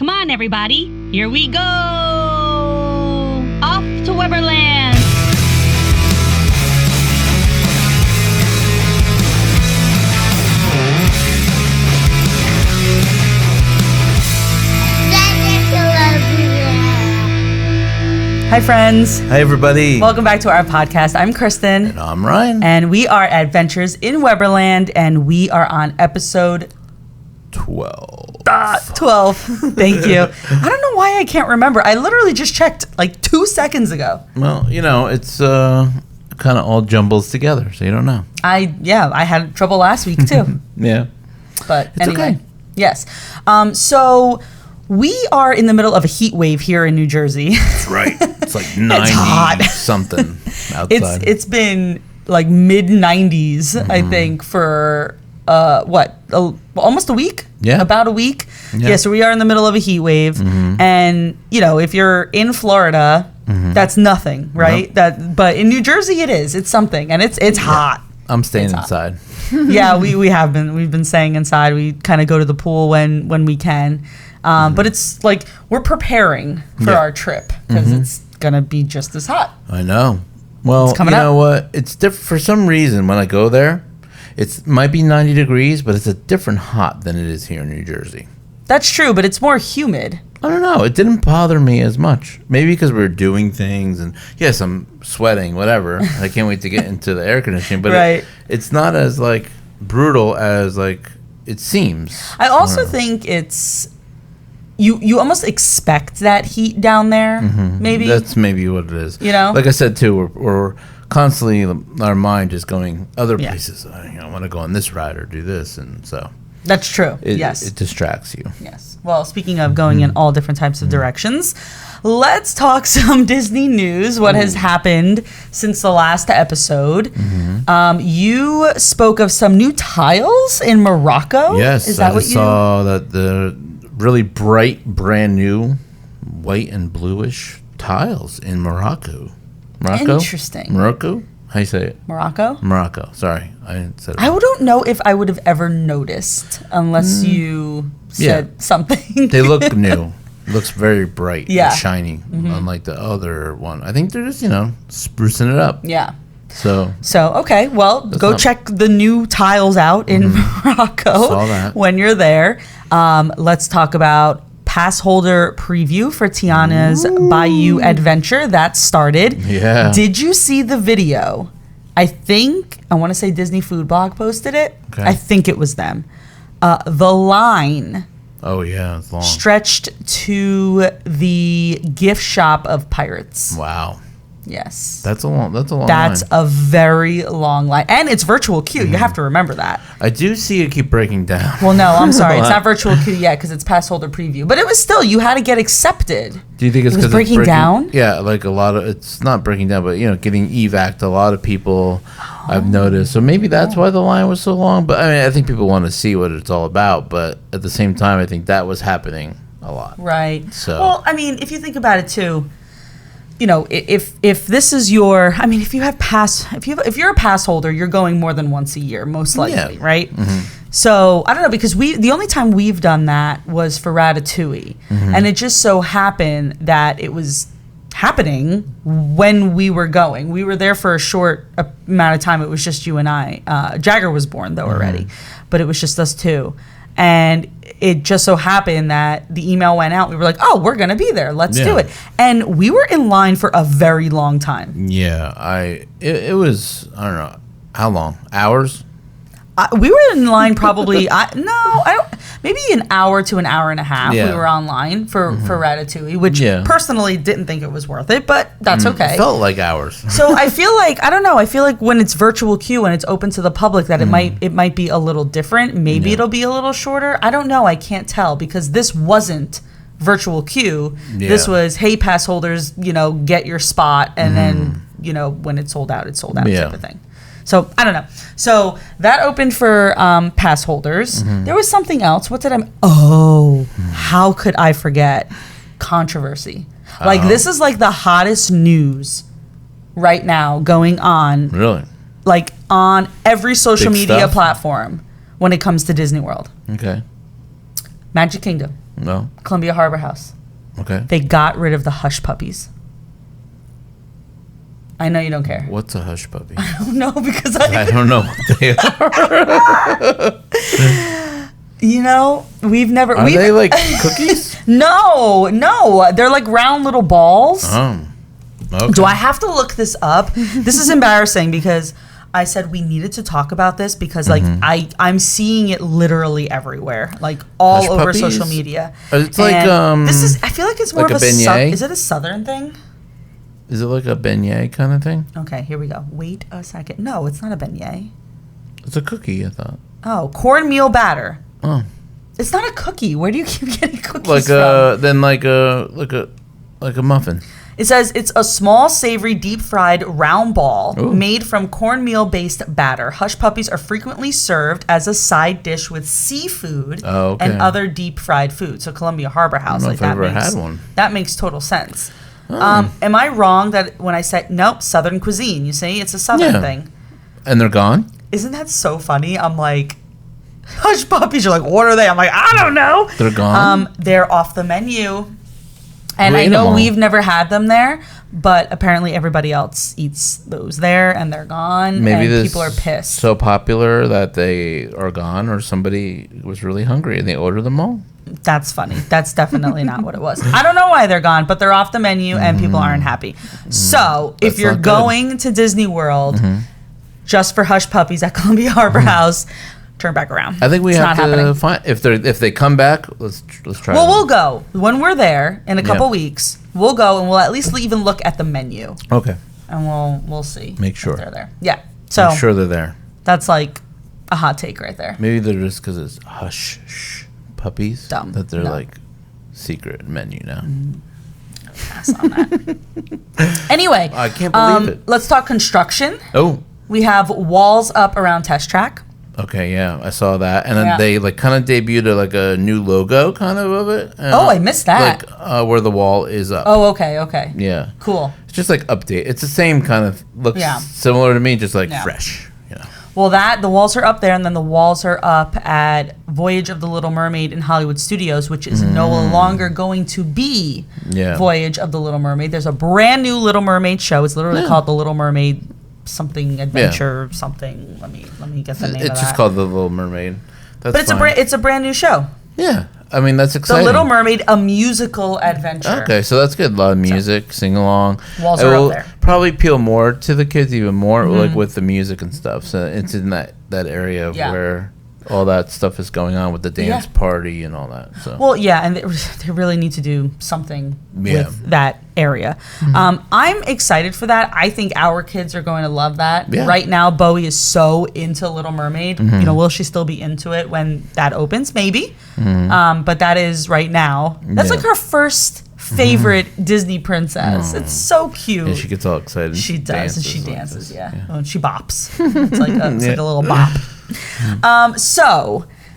Come on, everybody. Here we go. Off to Weberland. Hi, friends. Hi, everybody. Welcome back to our podcast. I'm Kristen. And I'm Ryan. And we are Adventures in Weberland, and we are on episode 12. 12. Thank you. I don't know why I can't remember. I literally just checked like 2 seconds ago. Well, you know, it's kind of all jumbles together, so you don't know. I had trouble last week, too. Yeah. But it's anyway. okay. Yes. So we are in the middle of a heat wave here in New Jersey. That's right. It's like 90 something outside. It's been like mid 90s, I think, for almost a week? Yeah. About a week. Yeah. So we are in the middle of a heat wave. And, you know, if you're in Florida, that's nothing, right? Nope. But in New Jersey, it is. It's something. And it's hot. I'm staying inside. Yeah, we have been. We've been staying inside. We kind of go to the pool when we can. But it's like we're preparing for our trip because it's going to be just as hot. I know. Well, you know what? It's different. For some reason, when I go there, it might be 90 degrees, but it's a different hot than it is here in New Jersey. That's true, but it's more humid. I don't know. It didn't bother me as much. Maybe because we're doing things and yes, I'm sweating, whatever. I can't wait to get into the air conditioning, but right. It's not as like brutal as like it seems. I also think it's you almost expect that heat down there. Maybe that's maybe what it is. You know, like I said too, we're constantly our mind is going other places. I want to go on this ride or do this, and so. That's true. Yes. It distracts you. Yes. Well, speaking of going in all different types of directions, let's talk some Disney news. What has happened since the last episode? You spoke of some new tiles in Morocco. Yes. Is that what you saw? That the really bright, brand new white and bluish tiles in Morocco. Interesting. Morocco? How you say it? Morocco? Morocco. Sorry. I said it. I don't know if I would have ever noticed unless you said something. They look new. It looks very bright and shiny, unlike the other one. I think they're just, sprucing it up. Yeah. So okay. Well, go check the new tiles out in Morocco Saw that. when you're there. Let's talk about pass holder preview for Tiana's Bayou Adventure. That started. Yeah. Did you see the video? I want to say Disney Food Blog posted it. Okay. I think it was them. The line. Oh, yeah. It's long. Stretched to the gift shop of pirates. Wow. Yes. That's a long That's line. a very long line. And it's virtual queue. You have to remember that. I do see it keep breaking down. Well, no, I'm sorry. It's not virtual queue yet because it's pass holder preview. But it was still, you had to get accepted. Do you think it's because breaking down? Yeah, like a lot of, it's not breaking down, but, getting evac'd, a lot of people I've noticed. So maybe that's why the line was so long. But, I think people want to see what it's all about. But at the same time, I think that was happening a lot. Right. So. Well, if you think about it, too, if this is your, if you have if you're a pass holder, you're going more than once a year, most likely, right? So I don't know, because the only time we've done that was for Ratatouille, and it just so happened that it was happening when we were going. We were there for a short amount of time. It was just you and I. Jagger was born though already, but it was just us two. And it just so happened that the email went out. We were like, oh, we're going to be there. Let's do it. And we were in line for a very long time. Yeah. It was, I don't know, how long? Hours? We were in line probably, maybe an hour to an hour and a half. We were online for Ratatouille, which personally didn't think it was worth it, but that's okay. It felt like hours. So I feel like, I don't know, I feel like when it's virtual queue and it's open to the public that it might be a little different. Maybe it'll be a little shorter. I don't know. I can't tell because this wasn't virtual queue. This was, hey, pass holders, get your spot. And then, when it's sold out type of thing. So I don't know. So that opened for pass holders. There was something else. What did how could I forget? Controversy. Like this is like the hottest news right now going on. Really? Like on every social Big media stuff? platform when it comes to Disney World. Okay. Magic Kingdom. No. Columbia Harbor House. Okay. They got rid of the hush puppies. I know you don't care. What's a hush puppy? I don't know because I don't know what they are. You know, Are they like cookies? No. They're like round little balls. Oh. Okay. Do I have to look this up? This is embarrassing because I said we needed to talk about this because like I'm seeing it literally everywhere, like all Hush over puppies? social media. It's And like this is. I feel like it's more like of a beignet? is it a southern thing? Is it like a beignet kind of thing? Okay, here we go. Wait a second. No, it's not a beignet. It's a cookie, I thought. Oh, cornmeal batter. Oh. It's not a cookie. Where do you keep getting cookies Like from? like a muffin. It says it's a small, savory, deep-fried round ball Ooh. made from cornmeal-based batter. Hush puppies are frequently served as a side dish with seafood and other deep-fried food. So Columbia Harbor House, I don't know if I've ever had one. That makes total sense. Am I wrong that when I said nope, Southern cuisine? You say it's a Southern thing, and they're gone. Isn't that so funny? I'm like, hush puppies. You're like, what are they? I'm like, I don't know. They're gone. They're off the menu. And Who I ate them know all? we've never had them there, but apparently everybody else eats those there, and they're gone. Maybe and this people are pissed. so popular that they are gone, or somebody was really hungry and they ordered them all. That's funny. That's definitely not what it was. I don't know why they're gone, but they're off the menu, and people aren't happy. So if That's you're not good. going to Disney World just for hush puppies at Columbia Harbor House, turn back around. I think we It's have not to happening. find if they come back. Let's try. Well, them. we'll go when we're there in a couple Yeah. weeks. We'll go and we'll at least even look at the menu, Okay. and we'll see. Make if sure. they're there. Yeah. So I'm sure they're there. that's like a hot take right there. Maybe they're just because it's hush shh, puppies Dumb. that they're No. like secret menu now. Pass on that. Anyway, I can't believe it. Let's talk construction. Oh. We have walls up around Test Track. Okay, yeah, I saw that, and then Yeah. they like kind of debuted a new logo kind of it. Oh, I missed that. Like where the wall is up. Oh, okay. Yeah, Cool. it's just like update. It's the same kind of looks Yeah. similar to me, just like Yeah. fresh. You know. Well, the walls are up there, and then the walls are up at Voyage of the Little Mermaid in Hollywood Studios, which is no longer going to be Yeah. Voyage of the Little Mermaid. There's a brand new Little Mermaid show. It's literally called The Little Mermaid something adventure something. Let me get the name of that. It's just called The Little Mermaid. That's But it's a brand new show. yeah. I mean, that's The exciting. Little Mermaid, a musical adventure. Okay, so that's good. A lot of music, sing along. Walls It are up will there. Probably appeal more to the kids, even more like with the music and stuff. So it's in that area of Yeah. where all that stuff is going on with the dance party and all that. So Well, yeah, and they really need to do something Yeah. with that area. I'm excited for that. I think our kids are going to love that. Yeah. Right now, Bowie is so into Little Mermaid. You know, will she still be into it when that opens? Maybe. But that is right now. That's Yeah. like her first favorite Disney princess. It's so cute. and she gets all excited. She does, and she like dances, this. yeah. Oh, and she bops. It's like a little bop.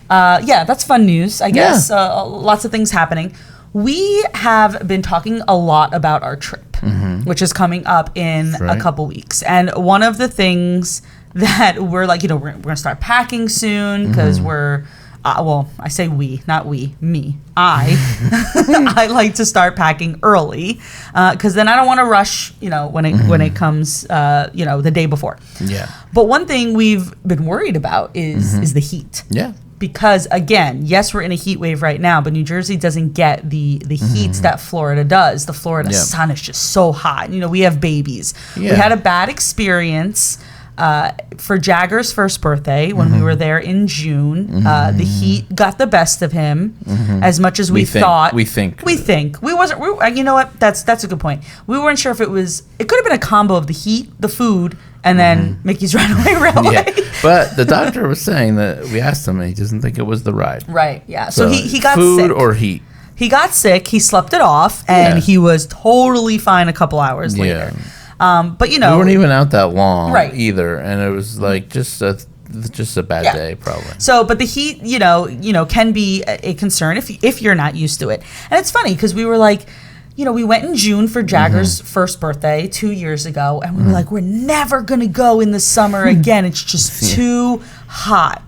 That's fun news, I guess. Lots of things happening. We have been talking a lot about our trip, which is coming up in a right. couple weeks. And one of the things that we're like, we're going to start packing soon because we're, I say we, not we, me. I like to start packing early because then I don't want to rush, when it comes, the day before. Yeah. But one thing we've been worried about is the heat. Yeah. Because again, yes, we're in a heat wave right now, but New Jersey doesn't get the heat that Florida does. The Florida sun is just so hot. We have babies. Yeah. We had a bad experience for Jagger's first birthday when we were there in June. The heat got the best of him as much as we thought. We think. We wasn't. You know what? That's a good point. We weren't sure if it was. It could have been a combo of the heat, the food, and then Mickey's Runaway Railway. Yeah. But the doctor was saying that we asked him and he doesn't think it was the ride. Right. Yeah. So he got food sick. or heat. He got sick. He slept it off, and he was totally fine a couple hours later. But we weren't even out that long Right. either, and it was like just a bad day probably. So, but the heat, can be a concern if you're not used to it. And it's funny because we were like, we went in June for Jagger's first birthday 2 years ago, and we were like, we're never gonna go in the summer again. It's just too hot.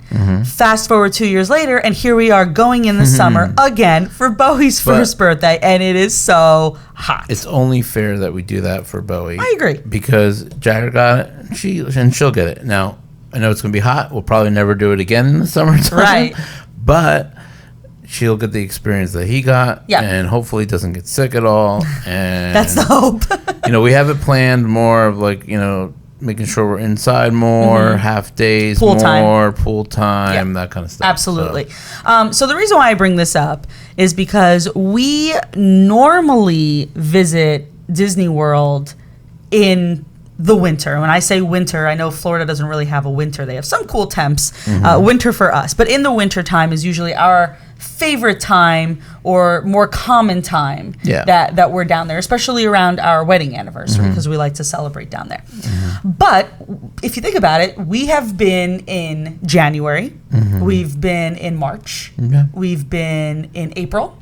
Fast forward 2 years later, and here we are going in the summer again for Bowie's first birthday, and it is so hot. It's only fair that we do that for Bowie. I agree. Because Jagger got it, she'll get it. Now, I know it's going to be hot. We'll probably never do it again in the summertime. Right. But she'll get the experience that he got, and hopefully doesn't get sick at all. And that's the hope. We have it planned more of like, making sure we're inside more, half days, pool time, that kind of stuff. Absolutely. So the reason why I bring this up is because we normally visit Disney World in the winter. When I say winter, I know Florida doesn't really have a winter. They have some cool temps. Winter for us. But in the winter time is usually our favorite time or more common time that we're down there, especially around our wedding anniversary, because we like to celebrate down there. But if you think about it, we have been in January. We've been in March. We've been in April.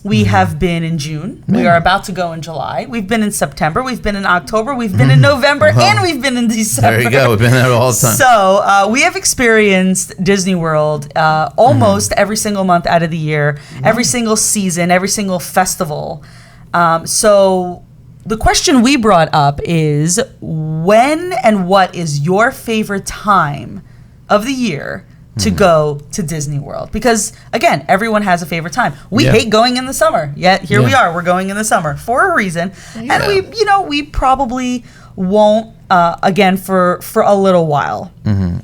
We have been in June. We are about to go in July. We've been in September. We've been in October. We've been in November. And we've been in December. There you go. We've been there all the time. So we have experienced Disney World almost every single month out of the year, every single season, every single festival. So the question we brought up is, when and what is your favorite time of the year to go to Disney World? Because again, everyone has a favorite time. We hate going in the summer, yet here we are. We're going in the summer for a reason, and we probably won't again for a little while.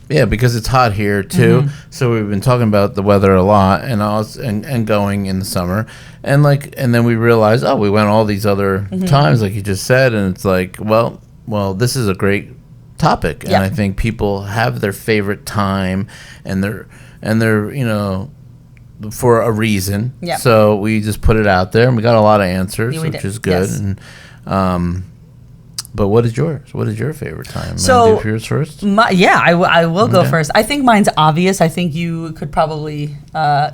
Yeah, because it's hot here too. So we've been talking about the weather a lot, and going in the summer, and then we realized, we went all these other times, like you just said, and it's like, well, this is a great topic, and I think people have their favorite time, and they're for a reason. So we just put it out there, and we got a lot of answers, which is good. And but what is yours? What is your favorite time? So do yours first. I will go first. I think mine's obvious. I think you could probably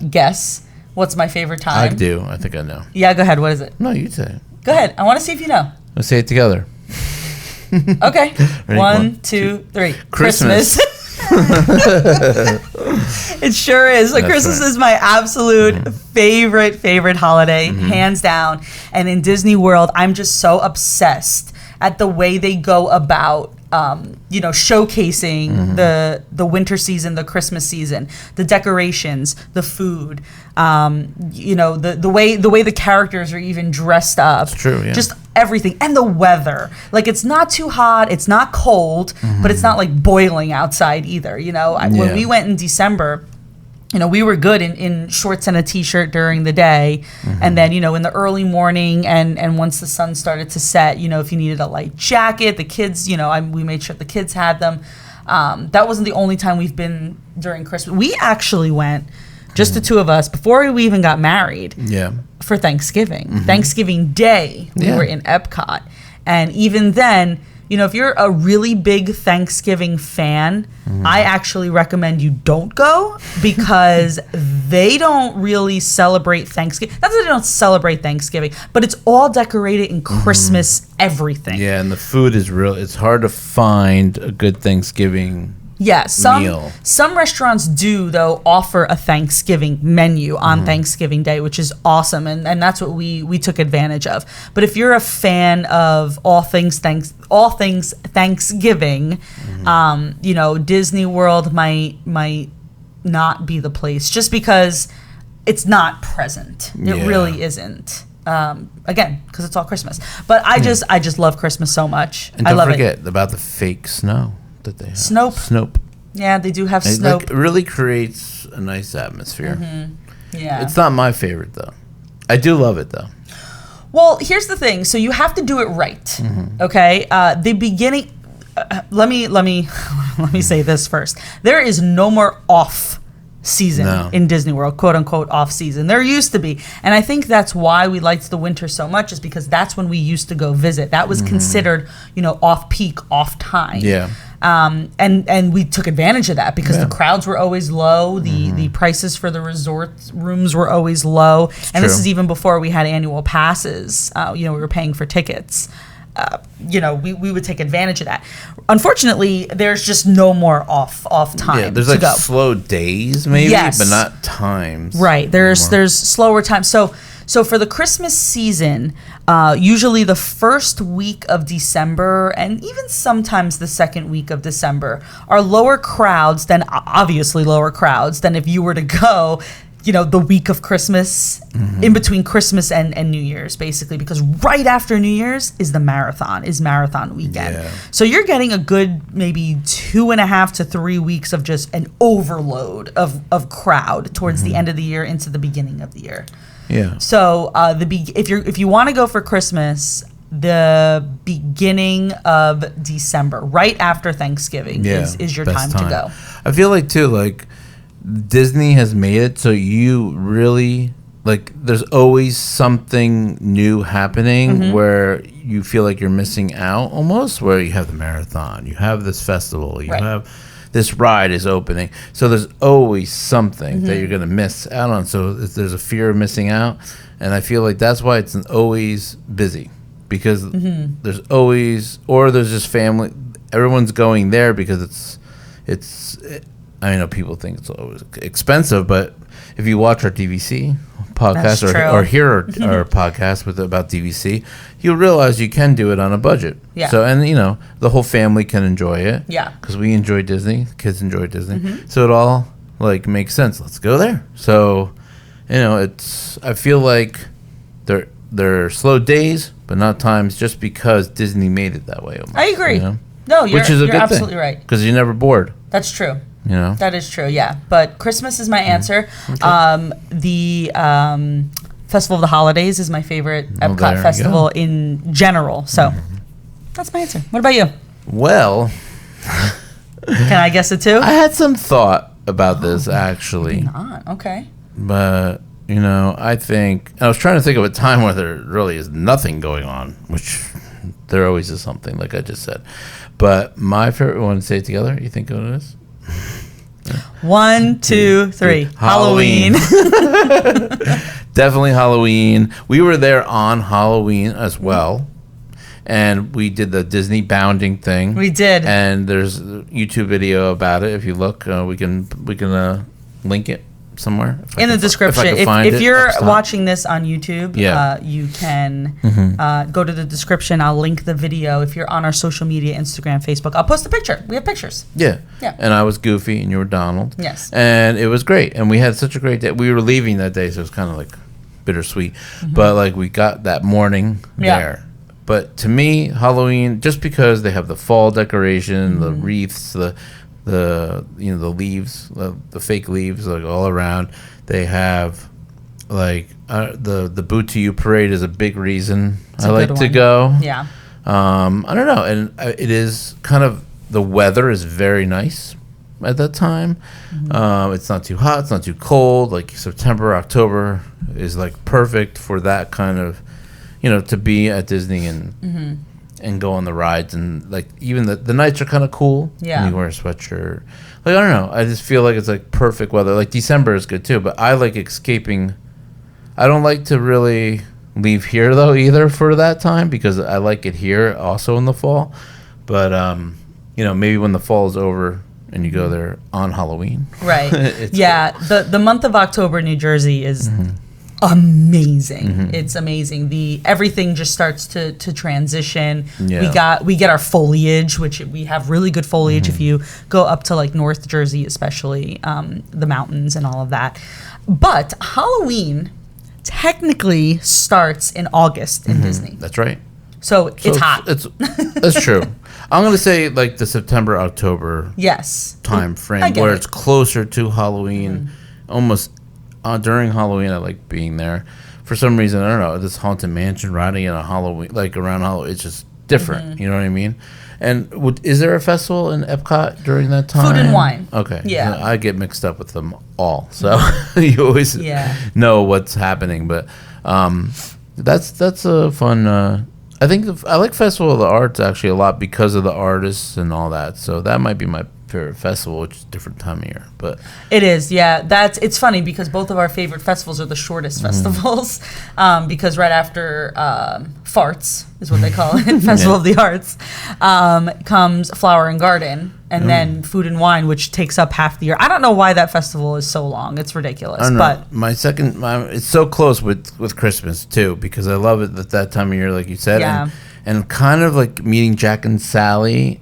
guess what's my favorite time. I do. I think I know. Yeah, go ahead. What is it? No, you say it. Go ahead. I want to see if you know. Let's say it together. Okay. Ready? 1, 2, 3. Christmas. It sure is. So Christmas is my absolute favorite holiday, hands down. And in Disney World, I'm just so obsessed at the way they go about showcasing the winter season, the Christmas season, the decorations, the food, the way the characters are even dressed up. It's true, yeah. Just everything. And the weather. Like, it's not too hot, it's not cold, but it's not like boiling outside either. When we went in December, we were good in shorts and a t-shirt during the day. And then, in the early morning and once the sun started to set, if you needed a light jacket, the kids, we made sure the kids had them. That wasn't the only time we've been during Christmas. We actually went, just the two of us, before we even got married, for Thanksgiving. Thanksgiving Day, we were in Epcot. And even then, if you're a really big Thanksgiving fan, I actually recommend you don't go, because they don't really celebrate Thanksgiving. Not that they don't celebrate Thanksgiving, but it's all decorated in Christmas everything. Yeah, and the food is real. It's hard to find a good Thanksgiving meal. Some restaurants do, though, offer a Thanksgiving menu on Thanksgiving Day, which is awesome, and that's what we took advantage of. But if you're a fan of all things Thanksgiving, Disney World might not be the place, just because it's not present. It really isn't. Again, because it's all Christmas. But I just love Christmas so much. And don't forget about the fake snow that they have. Snope. Yeah, they do have Snope. It really creates a nice atmosphere. Yeah. It's not my favorite, though. I do love it, though. Well, here's the thing. So you have to do it right. Okay? The beginning... let me say this first. There is no more off season in Disney World, quote unquote off season. There used to be, and I think that's why we liked the winter so much, is because that's when we used to go visit. That was considered, off peak, off time. Yeah. And we took advantage of that, because the crowds were always low, the prices for the resort rooms were always low, and this is even before we had annual passes. We were paying for tickets. we would take advantage of that. Unfortunately, there's just no more off time. Yeah, there's to like go. slow days maybe, Yes. but not times. Right. There's slower times. So for the Christmas season, usually the first week of December and even sometimes the second week of December are lower crowds than if you were to go, the week of Christmas, in between Christmas and New Year's, basically, because right after New Year's is marathon weekend. Yeah. So you're getting a good maybe 2.5 to 3 weeks of just an overload of crowd towards the end of the year into the beginning of the year. Yeah. So if you want to go for Christmas, the beginning of December, right after Thanksgiving, is your time to go. I feel like too, like Disney has made it so you really there's always something new happening where you feel like you're missing out almost, where you have the marathon, you have this festival, you have this ride is opening. So there's always something that you're going to miss out on. So there's a fear of missing out. And I feel like that's why it's always busy, because there's always, or there's just family. Everyone's going there because I know people think it's always expensive, but if you watch our DVC podcast or hear our podcast about DVC, you'll realize you can do it on a budget. Yeah. So, and the whole family can enjoy it. Yeah. Because we enjoy Disney, kids enjoy Disney. So it all makes sense. Let's go there. So, I feel like they're slow days, but not times, just because Disney made it that way. Almost, I agree. No, which is a good absolutely thing, right. because you're never bored. That's true. That is true, yeah. But Christmas is my answer. Okay. The Festival of the Holidays is my favorite Epcot festival in general. So that's my answer. What about you? Well, can I guess it too? I had some thought about this, actually. Not. Okay. But, I think, I was trying to think of a time where there really is nothing going on, which there always is something, like I just said. But my favorite one, say it together. You think what it is? 1, 2, 3. Halloween. Definitely Halloween. We were there on Halloween as well, and we did the Disney bounding thing. We did, and there's a YouTube video about it. If you look, we can link it somewhere in the description. If you're watching this on YouTube, you can go to the description. I'll link the video. If you're on our social media, Instagram, Facebook, I'll post a picture. We have pictures. Yeah. And I was Goofy and you were Donald. Yes. And it was great. And we had such a great day. We were leaving that day, so it was kind of bittersweet. But we got that morning there. But to me, Halloween, just because they have the fall decoration, the wreaths, the leaves, the fake leaves, all around. They have the Boot to You parade is a big reason I like to go. Yeah. I don't know, and it is kind of, the weather is very nice at that time. It's not too hot, it's not too cold. September, October is perfect for that kind of, to be at Disney and go on the rides, and even the nights are kind of cool. Yeah. And you wear a sweatshirt. I don't know. I just feel like it's perfect weather. December is good too, but I like escaping. I don't like to really leave here though either for that time, because I like it here also in the fall. But maybe when the fall is over and you go there on Halloween. Right. The month of October in New Jersey is amazing. It's amazing. Everything just starts to transition. We get our foliage, which we have really good foliage if you go up to North Jersey, especially the mountains and all of that. But Halloween technically starts in August in Disney. That's right. So it's hot. That's true. I'm gonna say the September, October time frame where it's closer to Halloween. Almost during Halloween, I like being there. For some reason, I don't know, this Haunted Mansion riding in a Halloween, around Halloween, it's just different. You know what I mean? And is there a festival in Epcot during that time? Food and wine. Okay. Yeah. I get mixed up with them all, so you always know what's happening. But that's a fun. I think I like Festival of the Arts actually a lot because of the artists and all that. So that might be my favorite festival, which is a different time of year. But it is, yeah. It's funny because both of our favorite festivals are the shortest festivals. Because right after Farts is what they call it, Festival of the Arts, comes Flower and Garden, and then Food and Wine, which takes up half the year. I don't know why that festival is so long. It's ridiculous. But it's so close with Christmas too, because I love it at that time of year, like you said. Yeah. And kind of like meeting Jack and Sally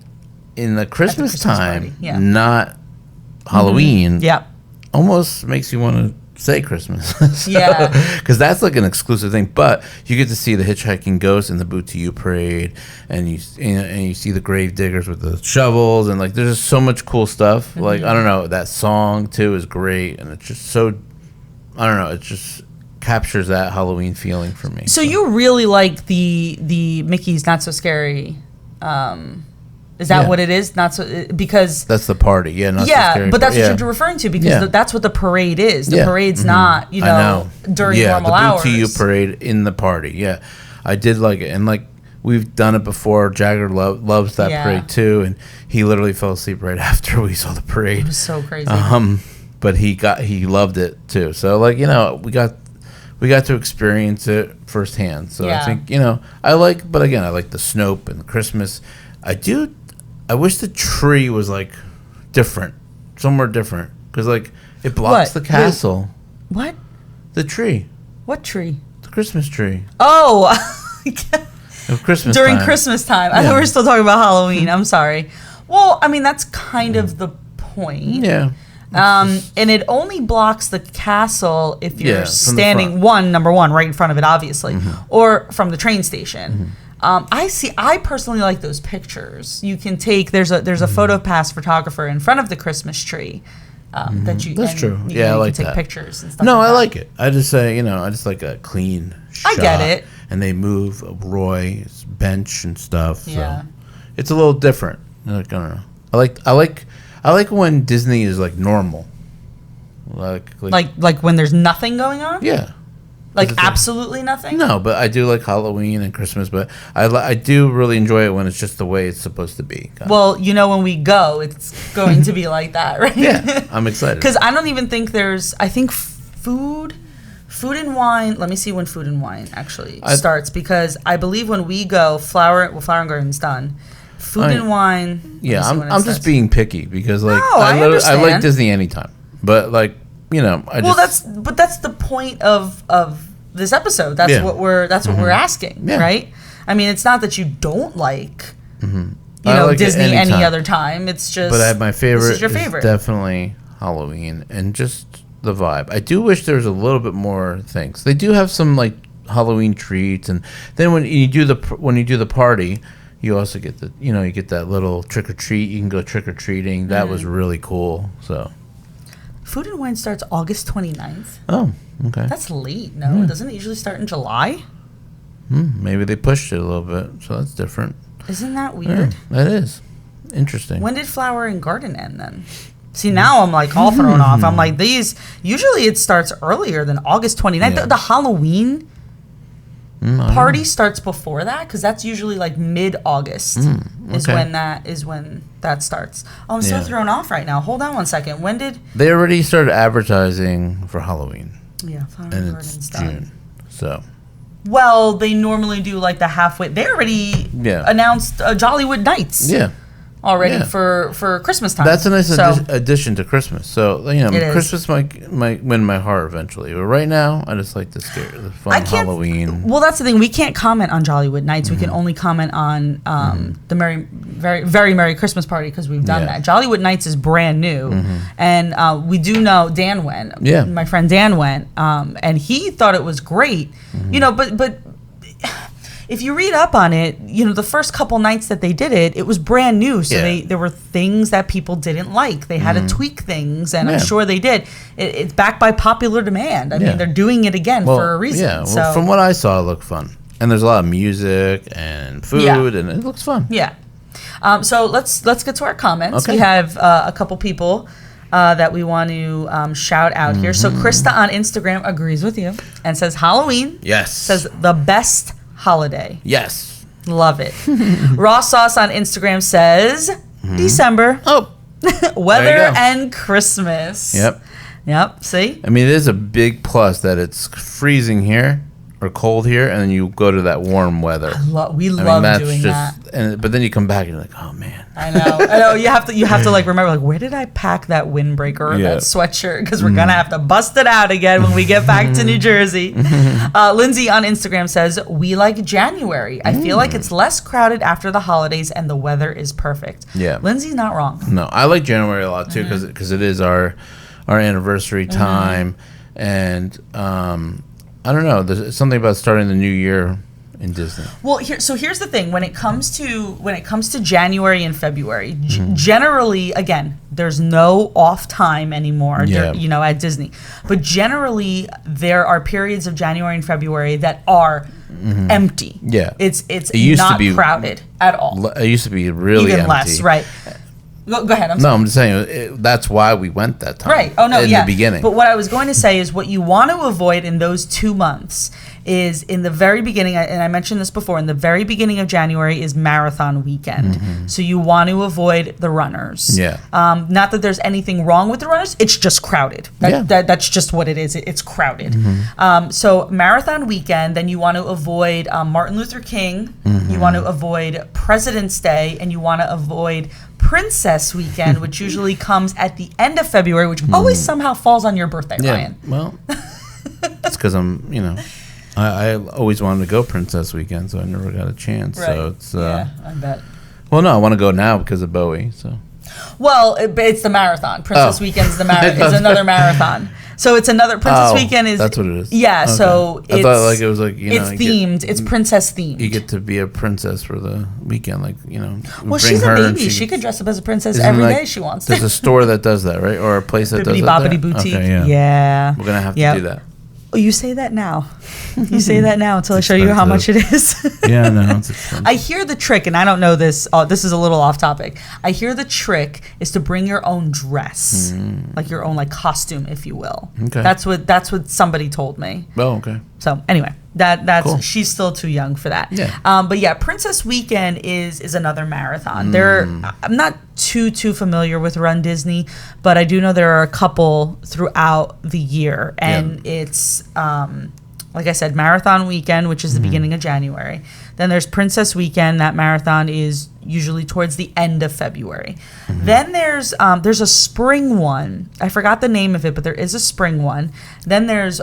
in the Christmas time, not Halloween. Yeah. Almost makes you want to say Christmas. Yeah. Because that's like an exclusive thing. But you get to see the hitchhiking ghosts in the Boot to You parade, and you see the grave diggers with the shovels, and like there's just so much cool stuff. Like, I don't know, that song too is great, and it's just so, I don't know, it just captures that Halloween feeling for me. So you really like the Mickey's Not So Scary. Is that what it is? Not so, because that's the party, not so scary. But that's what you're referring to, because that's what the parade is. The parade's not, during normal hours. The Boot to You parade in the party. Yeah, I did like it, and like we've done it before. Jagger loves that parade too, and he literally fell asleep right after we saw the parade. It was so crazy. But he loved it too. So like we got to experience it firsthand. So I think I like the Snope and the Christmas. I wish the tree was like different, somewhere different, because like it blocks the castle. What? The tree. What tree? The Christmas tree. Oh. Of Christmas during time. Christmas time. I thought we were still talking about Halloween. I'm sorry. Well, I mean that's kind of the point. Yeah. And it only blocks the castle if you're standing number one right in front of it, obviously, or from the train station. I personally like those pictures. You can take there's a photo pass photographer in front of the Christmas tree that you. That's true. You I like can take that. pictures and stuff. No, like I that. like it. I just say I just like a clean shot. I get it. And they move Roy's bench and stuff. Yeah. So it's a little different. Like, I don't know. I like when Disney is like normal. Like when there's nothing going on. Yeah. Like absolutely nothing? No, but I do like Halloween and Christmas, but I do really enjoy it when it's just the way it's supposed to be. Well, when we go, it's going to be like that, right? Yeah, I'm excited. Because I don't even think I think food and wine, let me see when Food and Wine actually starts, because I believe when we go, Flower and Garden's done. Food and Wine. Yeah, I'm just being picky because I like Disney anytime. But like, that's the point of this episode. That's what we're asking, right? I mean, it's not that you don't like like Disney any other time. It's just. But my favorite. This is your favorite. Is definitely Halloween and just the vibe. I do wish there was a little bit more things. They do have some like Halloween treats, and then when you do the party, you also get you get that little trick or treat. You can go trick or treating. That was really cool. So. Food and Wine starts August 29th. Oh, okay. That's late, no? Doesn't it usually start in July? Maybe they pushed it a little bit, so that's different. Isn't that weird? Yeah, that is. Interesting. When did Flower and Garden end then? See, now I'm like all thrown off. I'm like, usually it starts earlier than August 29th. Yeah. The Halloween party starts before that, because that's usually like mid-August is when that starts. Oh, I'm so thrown off right now. Hold on one second. When did they already started advertising for Halloween? Yeah, Flower and and Garden's it's done. June. So well, they normally do like the halfway. They already announced Jollywood Nights. Yeah. Already for Christmas time. That's a nice addition to Christmas. So Christmas might win my heart eventually. But right now, I just like the fun Halloween. Well, that's the thing. We can't comment on Jollywood Nights. We can only comment on the very very Merry Christmas Party, because we've done that. Jollywood Nights is brand new, and we do know Dan went. Yeah, my friend Dan went, and he thought it was great. But. If you read up on it, the first couple nights that they did it, it was brand new. So there were things that people didn't like. They had to tweak things, and I'm sure they did. It's backed by popular demand. I mean, they're doing it again for a reason. Yeah, well, from what I saw, it looked fun. And there's a lot of music and food, and it looks fun. Yeah. So let's get to our comments. Okay. We have a couple people that we want to shout out here. So Krista on Instagram agrees with you and says Halloween. Yes. Says the best holiday. Yes. Love it. Raw Sauce on Instagram says December. Oh, Weather and Christmas. Yep. See? I mean, it is a big plus that it's freezing here or cold here, and then you go to that warm weather. We love doing that. But then you come back and you're like, oh man. I know. You have to like remember, like, where did I pack that windbreaker or that sweatshirt? Because we're gonna have to bust it out again when we get back to New Jersey. Lindsay on Instagram says, we like January. I feel like it's less crowded after the holidays and the weather is perfect. Yeah. Lindsay's not wrong. No, I like January a lot too because it is our anniversary time, and I don't know. There's something about starting the new year in Disney. Well, here's the thing. When it comes to January and February, generally, again, there's no off time anymore. At Disney. But generally, there are periods of January and February that are empty. Yeah, it's not crowded at all. It used to be really even empty. less, right? Go ahead. I'm just saying that's why we went that time. Right. Oh, no, in the beginning. But what I was going to say is what you want to avoid in those 2 months is in the very beginning, and I mentioned this before, in the very beginning of January is marathon weekend. So you want to avoid the runners. Yeah. Not that there's anything wrong with the runners. It's just crowded. That's just what it is. It's crowded. So marathon weekend, then you want to avoid Martin Luther King. You want to avoid President's Day, and you want to avoid Princess Weekend, which usually comes at the end of February, which always somehow falls on your birthday, Ryan. Well, it's because I always wanted to go Princess Weekend, so I never got a chance. Right. So it's I bet. Well, no, I want to go now because of Bowie. So. Well, it's the marathon. Princess Weekend's is another marathon. So it's another Princess Weekend is. That's what it is. Yeah. Okay. So I thought like it was like it's themed. It's princess themed. You get to be a princess for the weekend, like Well, she's a baby. She could dress up as a princess every day she wants to. There's a store that does that, right? Or a place that does that. Boppity Boutique. Okay, yeah. We're gonna have to do that. Oh, you say that now. You say that now until I show you how much it is. Yeah, no, it's expensive. I hear the trick, and I don't know this. This is a little off topic. I hear the trick is to bring your own dress, like your own costume, if you will. Okay. That's what somebody told me. Oh, okay. So anyway, that's cool. She's still too young for that. Yeah. But yeah, Princess Weekend is another marathon. I'm not too familiar with Run Disney, but I do know there are a couple throughout the year, and it's like I said, Marathon Weekend, which is the beginning of January. Then there's Princess Weekend. That marathon is usually towards the end of February. Then there's a spring one. I forgot the name of it, but there is a spring one. Then there's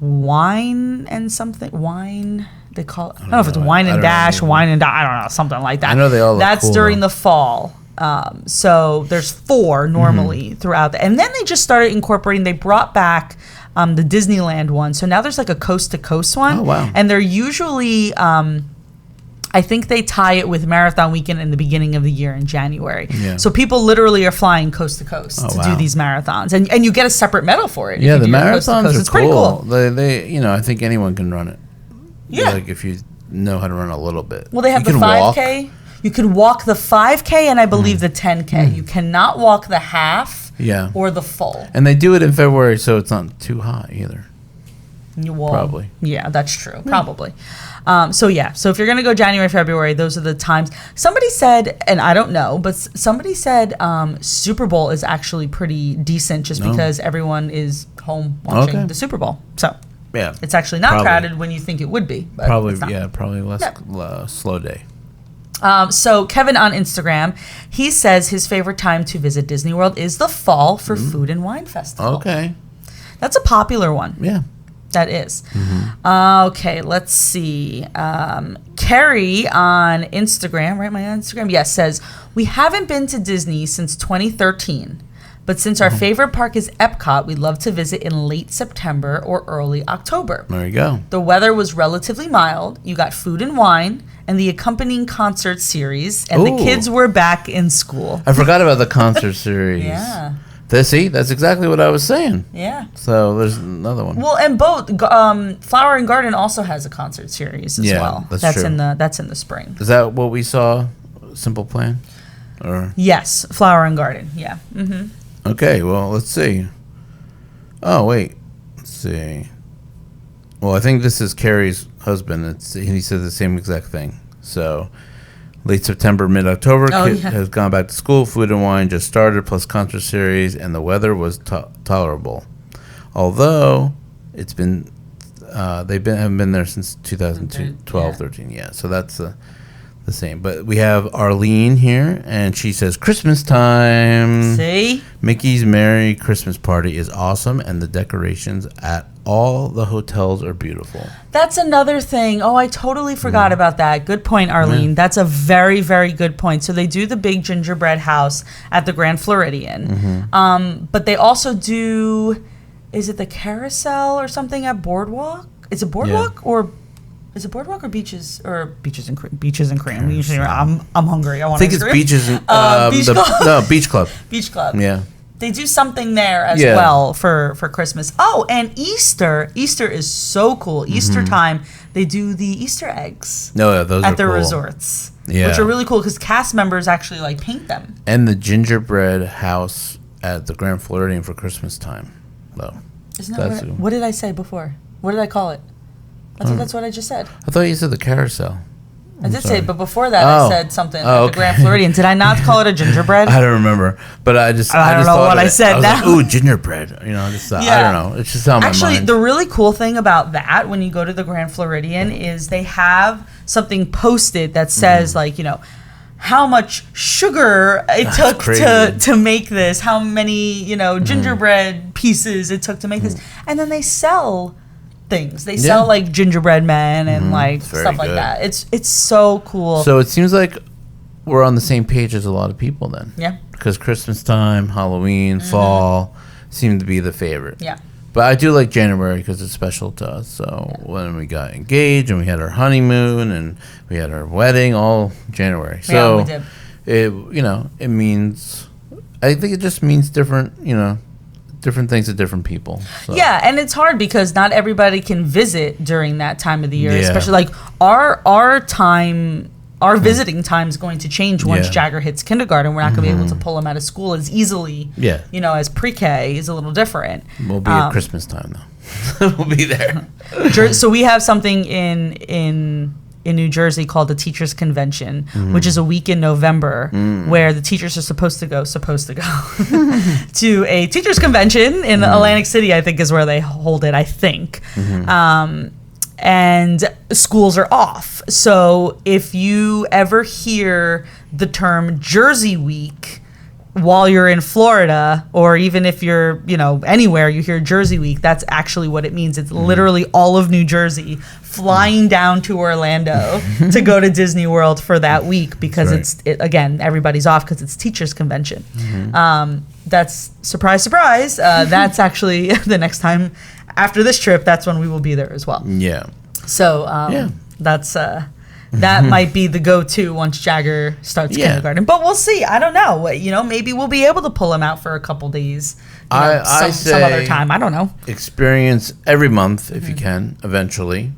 wine and something. Wine. They call it. I don't know if it's wine and dash, wine and I don't know, something like that. I know they all look That's cool, during though. the fall. So there's 4 normally throughout and then they just started incorporating. They brought back the Disneyland one. So now there's like a coast to coast one. Oh wow! And they're usually. I think they tie it with Marathon Weekend in the beginning of the year in January. Yeah. So people literally are flying coast to coast to do these marathons, and you get a separate medal for it. Yeah, the marathons are It's pretty cool. They I think anyone can run it. Yeah, like if you know how to run a little bit. Well, they have the 5K. You can walk the 5K and I believe the 10K. You cannot walk the half. Or the full. And they do it in February, so it's not too hot either. Probably. Yeah, that's true. Probably. So if you're going to go January, February, those are the times. Somebody said, and I don't know, but somebody said Super Bowl is actually pretty decent just because everyone is home watching the Super Bowl. So it's actually not crowded when you think it would be. But probably less slow day. So Kevin on Instagram, he says his favorite time to visit Disney World is the fall for Food and Wine Festival. Okay. That's a popular one. Yeah. That is. Okay, let's see. Carrie on Instagram, right? My Instagram, yes, says, we haven't been to Disney since 2013. But since our favorite park is Epcot, we'd love to visit in late September or early October. There you go. The weather was relatively mild. You got food and wine and the accompanying concert series. And the kids were back in school. I forgot about the concert series. Yeah. See, that's exactly what I was saying. Yeah. So there's another one. Well, and both Flower and Garden also has a concert series as well. That's true. That's in the spring. Is that what we saw? Simple Plan, or yes, Flower and Garden. Yeah. Okay. Well, let's see. Oh wait, let's see. Well, I think this is Carrie's husband. He said the same exact thing. So Late September, mid-October, Oh, kid yeah. has gone back to school. Food and wine just started, plus concert series, and the weather was tolerable. Although it's been, haven't been there since 2012, 13. Yeah, so that's the same. But we have Arlene here, and she says Christmas time. See? Mickey's Merry Christmas Party is awesome, and the decorations at all the hotels are beautiful. That's another thing. Oh, I totally forgot about that. Good point, Arlene. Yeah. That's a very, very good point. So they do the big gingerbread house at the Grand Floridian. But they also do, is it the Carousel or something at Boardwalk? Is it Boardwalk or... Is it Boardwalk or Beaches and Cream? Beaches and Cream. Usually, I'm hungry. I want I think it's Beaches. Beach Club. Beach Club. Beach Club. Yeah. They do something there as well for Christmas. Oh, and Easter. Easter is so cool. Easter time, they do the Easter eggs. No, yeah, those are at the cool. resorts. Yeah. Which are really cool because cast members actually like paint them. And the gingerbread house at the Grand Floridian for Christmas time, though. Isn't that what did I say before? What did I call it? I think that's what I just said. I thought you said the Carousel. I did say it, but before that I said something at okay. the Grand Floridian. Did I not call it a gingerbread? I don't remember, but I don't know what I said I was now. like, ooh, gingerbread. You know, I just thought, I don't know. It's just on my Actually, mind. the really cool thing about that when you go to the Grand Floridian is they have something posted that says how much sugar it took to make this, how many, gingerbread pieces it took to make this. And then they sell things. They sell like gingerbread men and stuff like that. It's so cool. So it seems like we're on the same page as a lot of people then. Yeah. Because Christmas time, Halloween, fall seem to be the favorite. Yeah. But I do like January because it's special to us. So when we got engaged and we had our honeymoon and we had our wedding, all January. So we did. It means, I think it just means different things to different people. So. Yeah, and it's hard because not everybody can visit during that time of the year, especially like our time. Our visiting time is going to change once Jagger hits kindergarten. We're not going to be able to pull him out of school as easily. Yeah. As pre-K is a little different. We'll be at Christmas time though. We'll be there. So we have something in New Jersey called the Teachers Convention, which is a week in November where the teachers are supposed to go to a teachers convention in Atlantic City, I think is where they hold it, I think. And schools are off. So if you ever hear the term Jersey Week while you're in Florida, or even if you're, anywhere you hear Jersey Week, that's actually what it means. It's literally all of New Jersey flying down to Orlando to go to Disney World for that week because again, everybody's off because it's teachers convention. That's surprise. That's actually the next time after this trip, that's when we will be there as well. Yeah. So that's that might be the go-to once Jagger starts kindergarten. But we'll see. I don't know. Maybe we'll be able to pull him out for a couple days. Some other time. I don't know. Experience every month if you can. Eventually,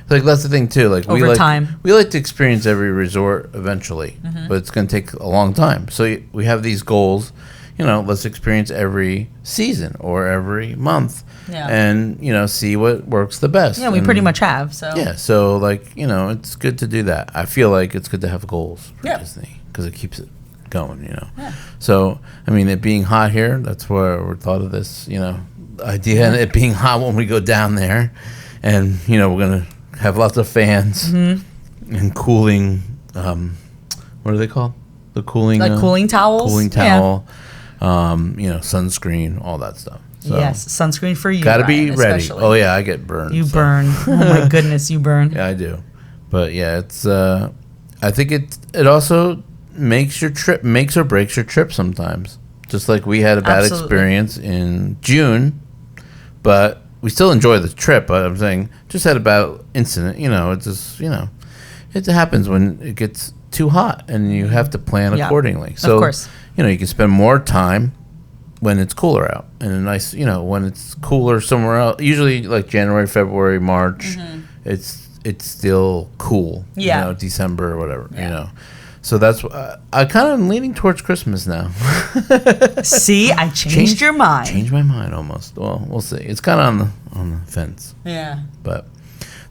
that's the thing too. Over time, we like to experience every resort eventually, but it's going to take a long time. So we have these goals. Let's experience every season or every month. Yeah. And, see what works the best. Yeah, we pretty much have. So yeah, so it's good to do that. I feel like it's good to have goals for Disney because it keeps it going, Yeah. So, it being hot here, that's where we thought of this, idea. And it being hot when we go down there. And, we're going to have lots of fans and cooling, what are they called? The cooling... cooling towels? Cooling towel. Yeah. Sunscreen, all that stuff. So yes, sunscreen for you. Gotta be ready. Especially. Oh yeah, I get burned. You burn. Oh my goodness, you burn. Yeah, I do. But yeah, it's. I think it also makes or breaks your trip sometimes. Just like we had a bad experience in June, but we still enjoy the trip. But I'm saying, just had a bad incident. It's just it happens when it gets too hot and you have to plan accordingly. So, of course. You can spend more time when it's cooler out and a nice, when it's cooler somewhere else. Usually like January, February, March, it's still cool. Yeah. December or whatever, So that's I kind of am leaning towards Christmas now. See, I changed your mind. Changed my mind almost. Well, we'll see. It's kind of on the fence. Yeah. But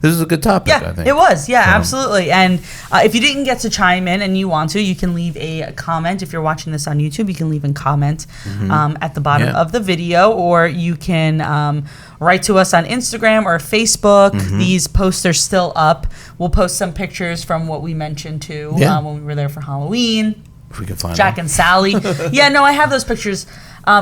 this is a good topic, Yeah, I think. it was. Yeah, absolutely. And if you didn't get to chime in and you want to, you can leave a comment. If you're watching this on YouTube, you can leave a comment at the bottom of the video, or you can write to us on Instagram or Facebook. These posts are still up. We'll post some pictures from what we mentioned too when we were there for Halloween. If we can find Jack them. and Sally. Yeah, no, I have those pictures.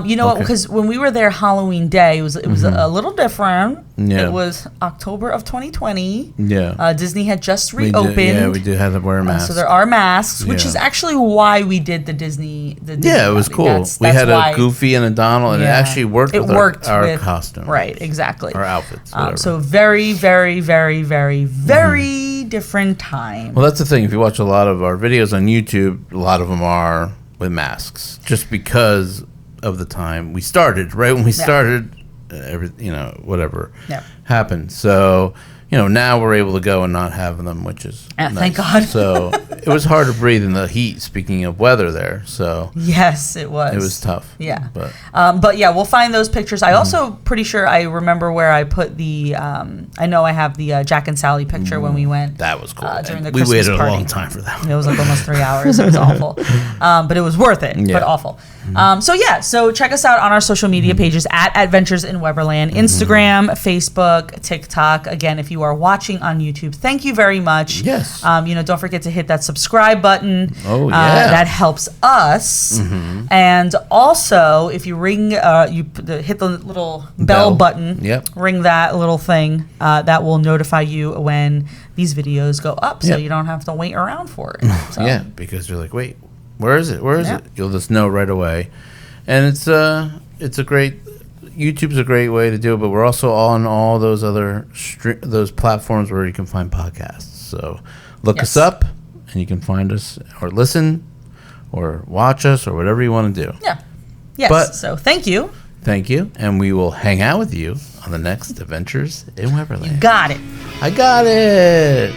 You know what? Because when we were there Halloween Day, it was a little different. Yeah. It was October of 2020. Yeah. Disney had just reopened. We do have to wear masks. So there are masks, which Yeah. is actually why we did the Disney. Yeah, it was cool. That's we had why. a Goofy and a Donald, and it actually worked with our costume. Right, exactly. Our outfits. Whatever. So very, very, very, very, very different time. Well, that's the thing. If you watch a lot of our videos on YouTube, a lot of them are with masks, just because of the time we started. Right when we started, whatever happened. So, now we're able to go and not have them, which is nice. Thank God. So it was hard to breathe in the heat. Speaking of weather, there. So yes, it was. It was tough. Yeah. But yeah, we'll find those pictures. I also pretty sure I remember where I put the. I know I have the Jack and Sally picture when we went. That was cool. During the we Christmas waited party. a long time for that. It was like almost 3 hours. It was awful, but it was worth it. But awful. So check us out on our social media pages at Adventures in Weberland, Instagram, Facebook, TikTok. Again, if you are watching on YouTube, thank you very much. Yes. Don't forget to hit that subscribe button. Oh yeah. That helps us. And also, if you ring, hit the little bell button. Yep. Ring that little thing. That will notify you when these videos go up, so you don't have to wait around for it. So. Yeah, because you're like, wait, where is it? Where is it? You'll just know right away. And it's a great. YouTube's a great way to do it, but we're also on all those other those platforms where you can find podcasts. So look us up, and you can find us or listen or watch us or whatever you want to do. Yeah. Yes. But so thank you. Thank you, and we will hang out with you on the next Adventures in Weberland. You got it. I got it.